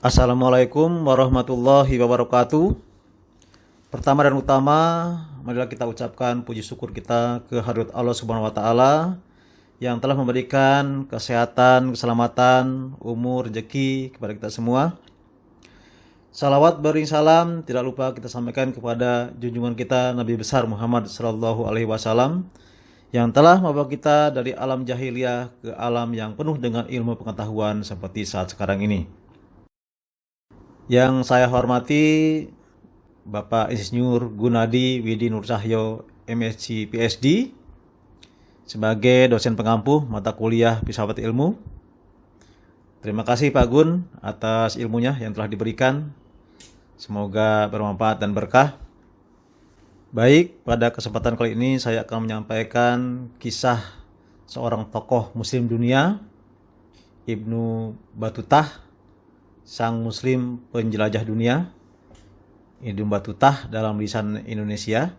Assalamualaikum warahmatullahi wabarakatuh. Pertama dan utama, marilah kita ucapkan puji syukur kita ke hadirat Allah Subhanahu wa taala yang telah memberikan kesehatan, keselamatan, umur, rezeki kepada kita semua. Salawat bering salam tidak lupa kita sampaikan kepada junjungan kita Nabi besar Muhammad sallallahu alaihi wasallam yang telah membawa kita dari alam jahiliyah ke alam yang penuh dengan ilmu pengetahuan seperti saat sekarang ini. Yang saya hormati Bapak Insinyur Gunadi Widi Nur Cahyo MSc PhD sebagai dosen pengampu mata kuliah Filsafat Ilmu. Terima kasih Pak Gun atas ilmunya yang telah diberikan. Semoga bermanfaat dan berkah. Baik, pada kesempatan kali ini saya akan menyampaikan kisah seorang tokoh muslim dunia, Ibnu Batutah, sang muslim penjelajah dunia. Ibnu Batutah dalam lisan Indonesia,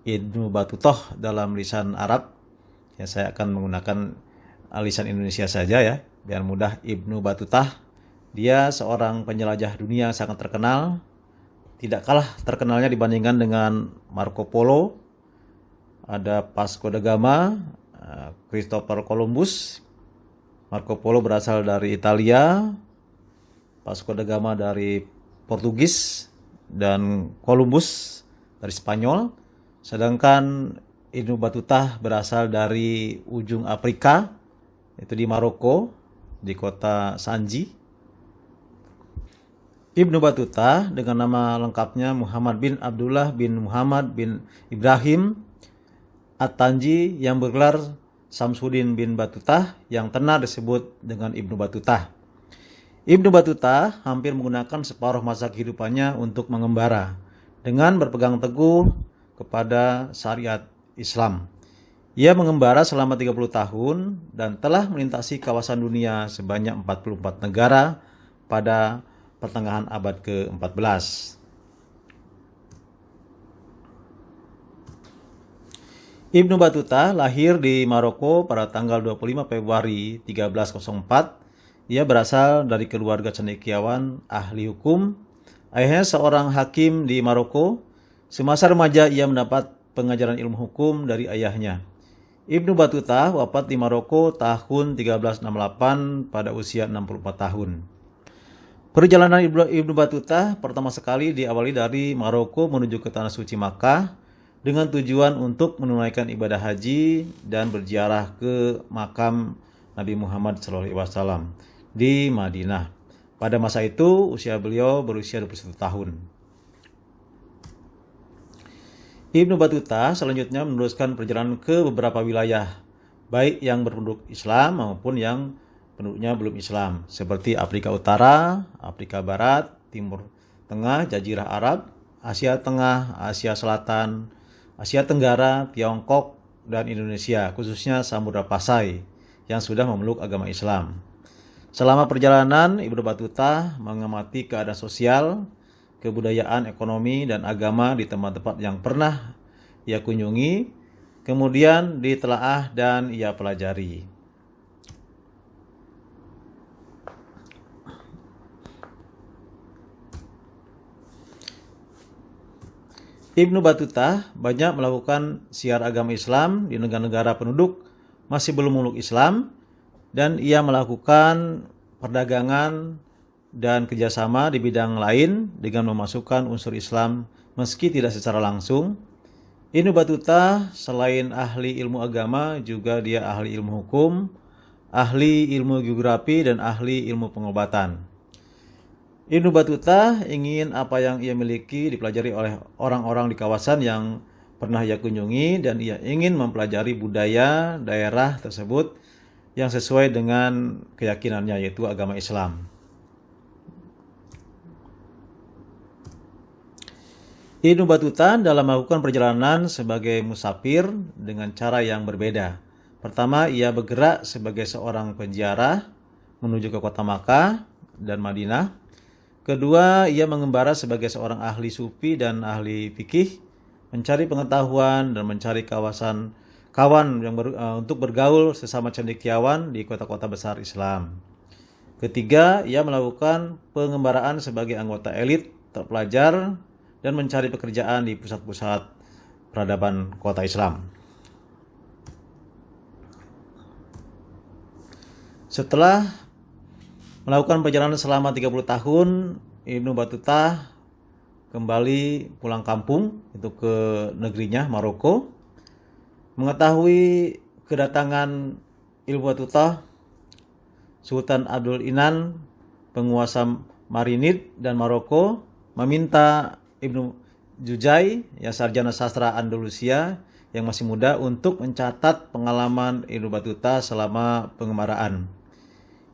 Ibnu Battutoh dalam lisan Arab. Ya, saya akan menggunakan lisan Indonesia saja ya, biar mudah. Ibnu Batutah, dia seorang penjelajah dunia sangat terkenal. Tidak kalah terkenalnya dibandingkan dengan Marco Polo, ada Vasco da Gama, Christopher Columbus. Marco Polo berasal dari Italia, Vasco da Gama dari Portugis, dan Columbus dari Spanyol. Sedangkan Ibnu Batutah berasal dari ujung Afrika, yaitu di Maroko, di kota Sanji. Ibnu Batutah dengan nama lengkapnya Muhammad bin Abdullah bin Muhammad bin Ibrahim At-Tanji yang bergelar Samsudin bin Batutah yang tenar disebut dengan Ibnu Batutah. Ibnu Batutah hampir menggunakan separuh masa kehidupannya untuk mengembara dengan berpegang teguh kepada syariat Islam. Ia mengembara selama 30 tahun dan telah melintasi kawasan dunia sebanyak 44 negara pada pertengahan abad ke-14. Ibnu Batutah lahir di Maroko pada tanggal 25 Februari 1304. Ia berasal dari keluarga cendekiawan ahli hukum. Ayahnya seorang hakim di Maroko. Semasa remaja ia mendapat pengajaran ilmu hukum dari ayahnya. Ibnu Batutah wafat di Maroko tahun 1368 pada usia 64 tahun. Perjalanan Ibnu Batutah pertama sekali diawali dari Maroko menuju ke Tanah Suci Makkah dengan tujuan untuk menunaikan ibadah haji dan berziarah ke makam Nabi Muhammad SAW di Madinah. Pada masa itu usia beliau berusia 21 tahun. Ibnu Batutah selanjutnya meneruskan perjalanan ke beberapa wilayah, baik yang berpenduduk Islam maupun yang penduduknya belum Islam, seperti Afrika Utara, Afrika Barat, Timur Tengah, Jazirah Arab, Asia Tengah, Asia Selatan, Asia Tenggara, Tiongkok, dan Indonesia, khususnya Samudra Pasai yang sudah memeluk agama Islam. Selama perjalanan, Ibnu Batutah mengamati keadaan sosial, kebudayaan, ekonomi, dan agama di tempat-tempat yang pernah ia kunjungi, kemudian ditelaah dan ia pelajari. Ibnu Batutah banyak melakukan siar agama Islam di negara-negara penduduk masih belum memeluk Islam, dan ia melakukan perdagangan dan kerjasama di bidang lain dengan memasukkan unsur Islam meski tidak secara langsung. Ibnu Batutah selain ahli ilmu agama juga dia ahli ilmu hukum, ahli ilmu geografi, dan ahli ilmu pengobatan. Ibnu Batutah ingin apa yang ia miliki dipelajari oleh orang-orang di kawasan yang pernah ia kunjungi, dan ia ingin mempelajari budaya daerah tersebut yang sesuai dengan keyakinannya, yaitu agama Islam. Ibnu Batutah dalam melakukan perjalanan sebagai musafir dengan cara yang berbeda. Pertama, ia bergerak sebagai seorang penziarah menuju ke kota Makkah dan Madinah. Kedua, ia mengembara sebagai seorang ahli sufi dan ahli fikih, mencari pengetahuan dan mencari kawan yang untuk bergaul sesama cendekiawan di kota-kota besar Islam. Ketiga, ia melakukan pengembaraan sebagai anggota elit terpelajar dan mencari pekerjaan di pusat-pusat peradaban kota Islam. Setelah melakukan perjalanan selama 30 tahun, Ibnu Battuta kembali pulang kampung, itu ke negerinya Maroko. Mengetahui kedatangan Ibnu Battuta, Sultan Abdul Inan, penguasa Marinid dan Maroko, meminta Ibnu Juzai, sarjana sastra Andalusia yang masih muda, untuk mencatat pengalaman Ibnu Battuta selama pengembaraan.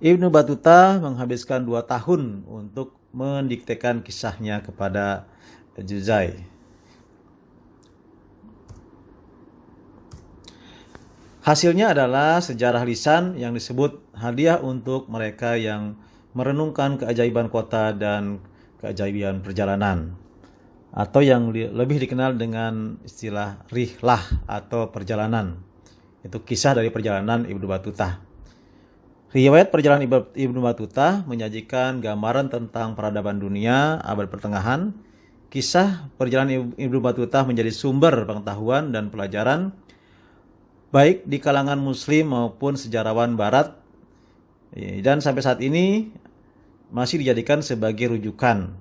Ibnu Battuta menghabiskan 2 tahun untuk mendiktekan kisahnya kepada Juzai. Hasilnya adalah sejarah lisan yang disebut hadiah untuk mereka yang merenungkan keajaiban kota dan keajaiban perjalanan, atau yang lebih dikenal dengan istilah rihlah atau perjalanan. Itu kisah dari perjalanan Ibnu Battuta. Riwayat perjalanan Ibnu Battuta menyajikan gambaran tentang peradaban dunia abad pertengahan. Kisah perjalanan Ibnu Battuta menjadi sumber pengetahuan dan pelajaran baik di kalangan muslim maupun sejarawan barat, dan sampai saat ini masih dijadikan sebagai rujukan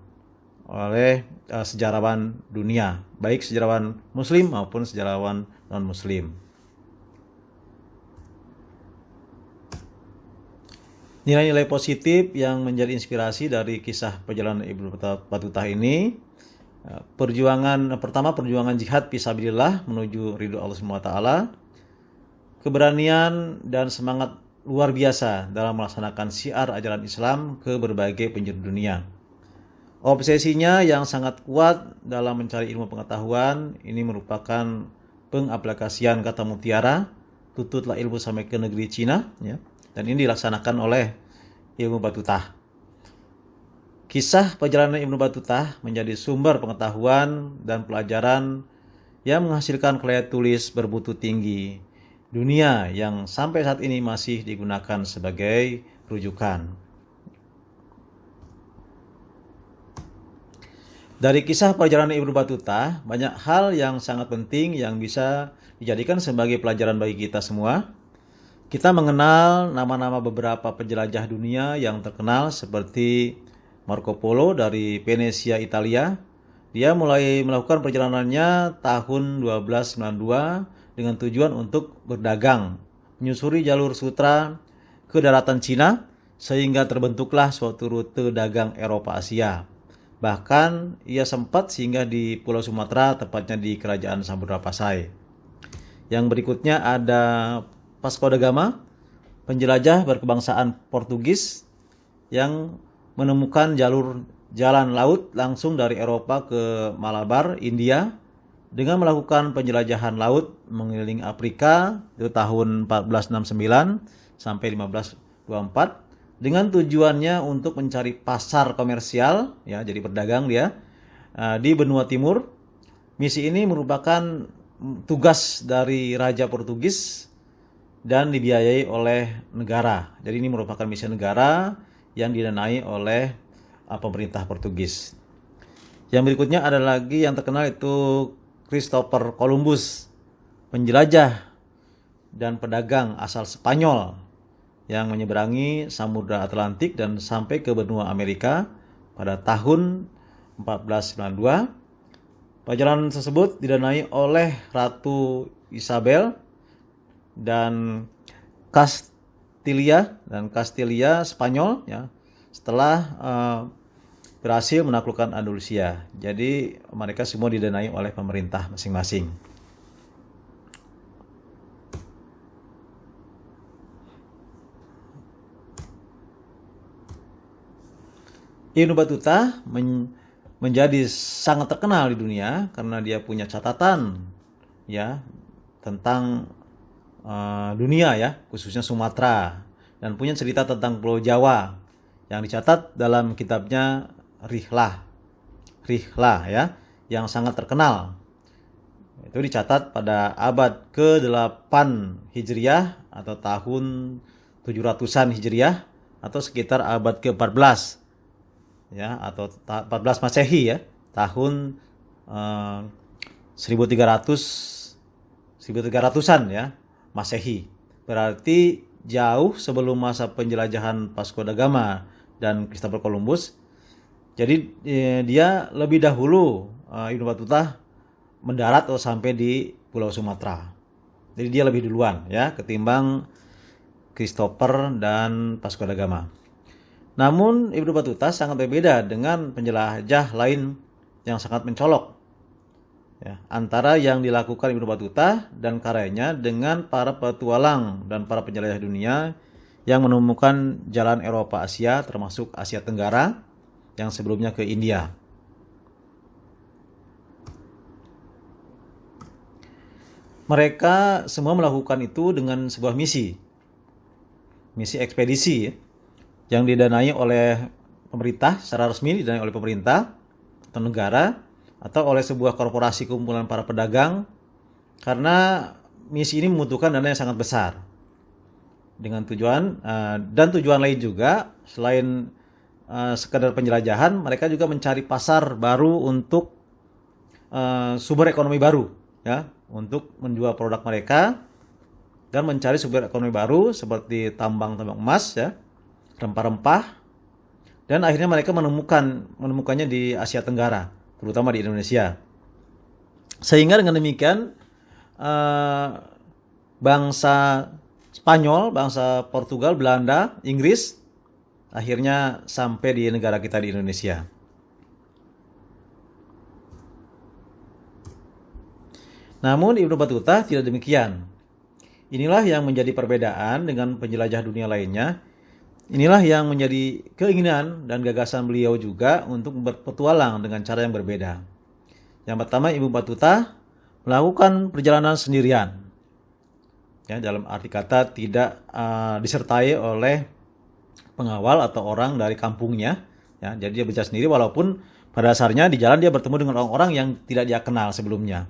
oleh sejarawan dunia, baik sejarawan muslim maupun sejarawan non-muslim. Nilai-nilai positif yang menjadi inspirasi dari kisah perjalanan Ibnu Battuta ini: perjuangan jihad fisabilillah menuju ridho Allah SWT, keberanian dan semangat luar biasa dalam melaksanakan syiar ajaran Islam ke berbagai penjuru dunia. Obsesinya yang sangat kuat dalam mencari ilmu pengetahuan ini merupakan pengaplikasian kata mutiara, tututlah ilmu sampai ke negeri Cina, dan ini dilaksanakan oleh Ibnu Battuta. Kisah perjalanan Ibnu Battuta menjadi sumber pengetahuan dan pelajaran yang menghasilkan karya tulis bermutu tinggi dunia yang sampai saat ini masih digunakan sebagai rujukan. Dari kisah perjalanan Ibnu Battuta, banyak hal yang sangat penting yang bisa dijadikan sebagai pelajaran bagi kita semua. Kita mengenal nama-nama beberapa penjelajah dunia yang terkenal seperti Marco Polo dari Venesia, Italia. Dia mulai melakukan perjalanannya tahun 1292 dengan tujuan untuk berdagang, menyusuri jalur sutra ke daratan Cina, sehingga terbentuklah suatu rute dagang Eropa-Asia. Bahkan ia sempat singgah di Pulau Sumatera, tepatnya di Kerajaan Samudra Pasai. Yang berikutnya ada Vasco da Gama, penjelajah berkebangsaan Portugis yang menemukan jalan laut langsung dari Eropa ke Malabar, India, dengan melakukan penjelajahan laut mengelilingi Afrika di tahun 1469 sampai 1524 dengan tujuannya untuk mencari pasar komersial, jadi berdagang dia di benua timur. Misi ini merupakan tugas dari Raja Portugis dan dibiayai oleh negara. Jadi ini merupakan misi negara yang didanai oleh pemerintah Portugis. Yang berikutnya ada lagi yang terkenal, itu Christopher Columbus, penjelajah dan pedagang asal Spanyol yang menyeberangi Samudra Atlantik dan sampai ke benua Amerika pada tahun 1492. Perjalanan tersebut didanai oleh Ratu Isabel dan Castilla Spanyol, setelah berhasil menaklukkan Andalusia. Jadi mereka semua didanai oleh pemerintah masing-masing. Ibnu Battuta menjadi sangat terkenal di dunia karena dia punya catatan tentang dunia, khususnya Sumatera, dan punya cerita tentang Pulau Jawa yang dicatat dalam kitabnya Rihlah yang sangat terkenal. Itu dicatat pada abad ke-8 Hijriah atau tahun 700-an Hijriah atau sekitar abad ke-14 ya, atau 14 Masehi ya, tahun 1300 1300-an ya, Masehi. Berarti jauh sebelum masa penjelajahan Vasco da Gama dan Christopher Columbus. Jadi dia lebih dahulu Ibnu Battuta mendarat atau sampai di Pulau Sumatera. Jadi dia lebih duluan ya ketimbang Christopher dan Vasco da Gama. Namun Ibnu Battuta sangat berbeda dengan penjelajah lain yang sangat mencolok ya, antara yang dilakukan Ibnu Battuta dan karyanya dengan para petualang dan para penjelajah dunia yang menemukan jalan Eropa Asia termasuk Asia Tenggara yang sebelumnya ke India. Mereka semua melakukan itu dengan sebuah misi ekspedisi ya, yang didanai oleh pemerintah, secara resmi didanai oleh pemerintah atau negara, atau oleh sebuah korporasi kumpulan para pedagang, karena misi ini membutuhkan dana yang sangat besar. Dengan tujuan dan tujuan lain juga selain sekadar penjelajahan, mereka juga mencari pasar baru untuk sumber ekonomi baru ya, untuk menjual produk mereka dan mencari sumber ekonomi baru seperti tambang emas ya, rempah-rempah, dan akhirnya mereka menemukannya di Asia Tenggara, terutama di Indonesia. Sehingga dengan demikian bangsa Spanyol, bangsa Portugal, Belanda, Inggris akhirnya sampai di negara kita di Indonesia. Namun Ibnu Battuta tidak demikian. Inilah yang menjadi perbedaan dengan penjelajah dunia lainnya. Inilah yang menjadi keinginan dan gagasan beliau juga untuk berpetualang dengan cara yang berbeda. Yang pertama, Ibnu Battuta melakukan perjalanan sendirian. Ya, dalam arti kata tidak disertai oleh pengawal atau orang dari kampungnya. Ya, jadi dia berjalan sendiri walaupun pada dasarnya di jalan dia bertemu dengan orang-orang yang tidak dia kenal sebelumnya.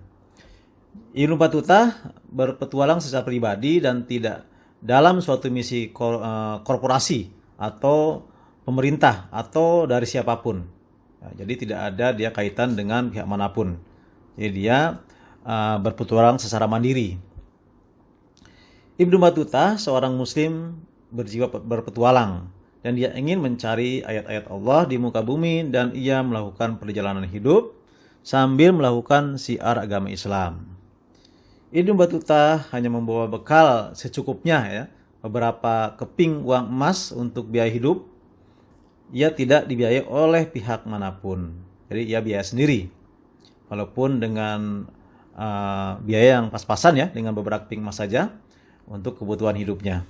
Ibnu Battuta berpetualang secara pribadi dan tidak dalam suatu misi korporasi atau pemerintah atau dari siapapun. Ya, jadi tidak ada dia kaitan dengan pihak manapun. Jadi dia berpetualang secara mandiri. Ibnu Battuta seorang muslim berjiwa berpetualang dan dia ingin mencari ayat-ayat Allah di muka bumi dan ia melakukan perjalanan hidup sambil melakukan syiar agama Islam. Ibnu Battuta hanya membawa bekal secukupnya ya, beberapa keping uang emas untuk biaya hidup. Ia tidak dibiayai oleh pihak manapun. Jadi ia biaya sendiri. Walaupun dengan biaya yang pas-pasan ya, dengan beberapa keping emas saja untuk kebutuhan hidupnya.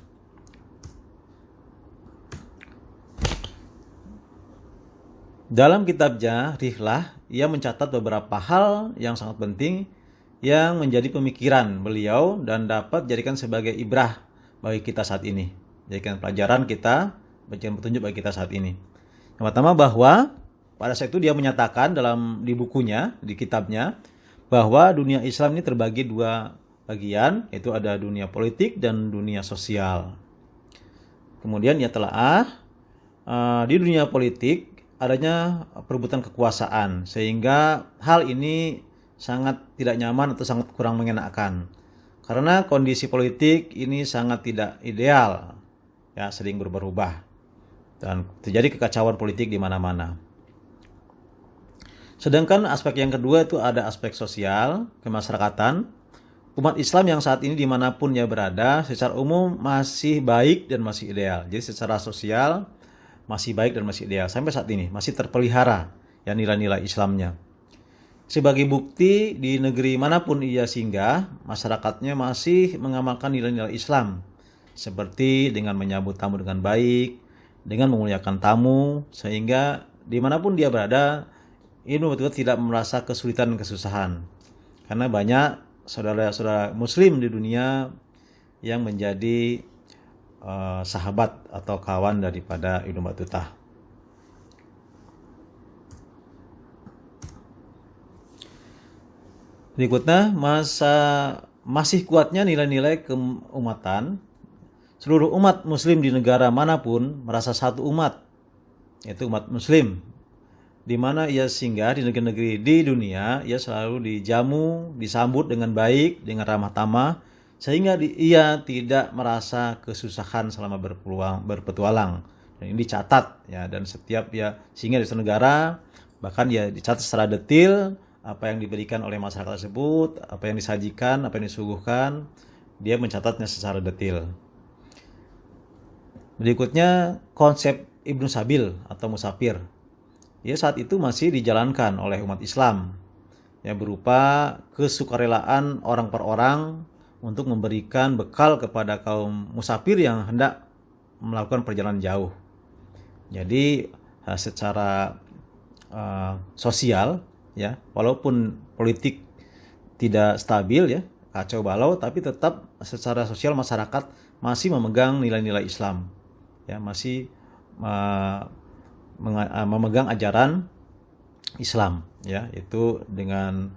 Dalam kitabnya Rihlah, ia mencatat beberapa hal yang sangat penting yang menjadi pemikiran beliau dan dapat dijadikan sebagai ibrah bagi kita saat ini. Jadikan pelajaran kita, bacaan petunjuk bagi kita saat ini. Yang pertama bahwa pada saat itu dia menyatakan di bukunya, di kitabnya, bahwa dunia Islam ini terbagi dua bagian, yaitu ada dunia politik dan dunia sosial. Kemudian ia telah di dunia politik adanya perebutan kekuasaan, sehingga hal ini sangat tidak nyaman atau sangat kurang mengenakan. Karena kondisi politik ini sangat tidak ideal, ya, sering berubah-ubah dan terjadi kekacauan politik di mana-mana. Sedangkan aspek yang kedua itu ada aspek sosial, kemasyarakatan. Umat Islam yang saat ini dimanapun ia berada, secara umum masih baik dan masih ideal. Jadi secara sosial masih baik dan masih ideal. Sampai saat ini masih terpelihara ya nilai-nilai Islamnya. Sebagai bukti di negeri manapun ia singgah, masyarakatnya masih mengamalkan nilai-nilai Islam. Seperti dengan menyambut tamu dengan baik, dengan memuliakan tamu, sehingga dimanapun dia berada, Ibnu Battuta tidak merasa kesulitan dan kesusahan. Karena banyak saudara-saudara muslim di dunia yang menjadi sahabat atau kawan daripada Ibnu Battuta. Berikutnya, masih kuatnya nilai-nilai keumatan seluruh umat muslim di negara manapun merasa satu umat, yaitu umat muslim, di mana ia singgah di negeri-negeri di dunia, ia selalu dijamu, disambut dengan baik, dengan ramah tamah, sehingga ia tidak merasa kesusahan selama berpetualang. Dan ini dicatat ya, dan setiap ia singgah di suatu negara, bahkan ia dicatat secara detail apa yang diberikan oleh masyarakat tersebut, apa yang disajikan, apa yang disuguhkan, dia mencatatnya secara detail. Berikutnya konsep Ibnu Sabil atau musafir. Ya, saat itu masih dijalankan oleh umat Islam, ya, berupa kesukarelaan orang per orang untuk memberikan bekal kepada kaum musafir yang hendak melakukan perjalanan jauh. Jadi secara sosial, ya, walaupun politik tidak stabil, ya, kacau balau, tapi tetap secara sosial masyarakat masih memegang nilai-nilai Islam, ya, masih memegang ajaran Islam, ya, itu dengan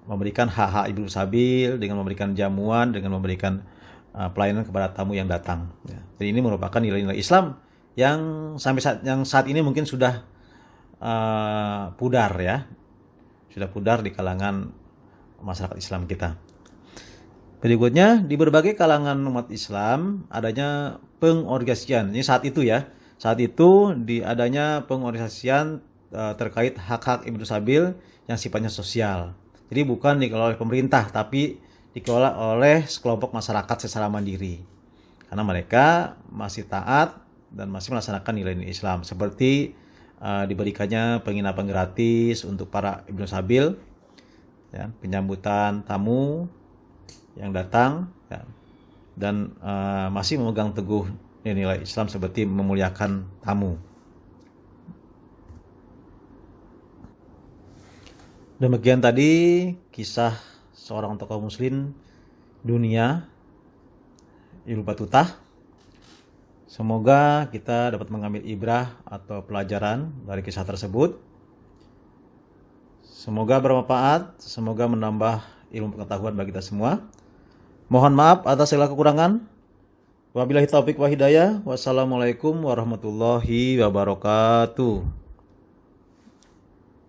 memberikan hak-hak Ibnu Sabil, dengan memberikan jamuan, dengan memberikan pelayanan kepada tamu yang datang, ya. Jadi ini merupakan nilai-nilai Islam yang saat ini mungkin sudah pudar, ya, sudah pudar di kalangan masyarakat Islam kita. Berikutnya, di berbagai kalangan umat Islam adanya pengorganisasian. Ini saat itu, ya. Saat itu adanya pengorganisasian terkait hak-hak Ibnu Sabil yang sifatnya sosial. Jadi bukan dikelola oleh pemerintah, tapi dikelola oleh sekelompok masyarakat secara mandiri. Karena mereka masih taat dan masih melaksanakan nilai-nilai Islam. Seperti diberikannya penginapan gratis untuk para Ibnu Sabil, ya, penyambutan tamu yang datang, ya, dan masih memegang teguh nilai Islam seperti memuliakan tamu. Demikian tadi kisah seorang tokoh muslim dunia, Ibnu Battutah. Semoga kita dapat mengambil ibrah atau pelajaran dari kisah tersebut. Semoga bermanfaat, semoga menambah ilmu pengetahuan bagi kita semua. Mohon maaf atas segala kekurangan. Wabillahi taufik wa hidayah. Wassalamualaikum warahmatullahi wabarakatuh.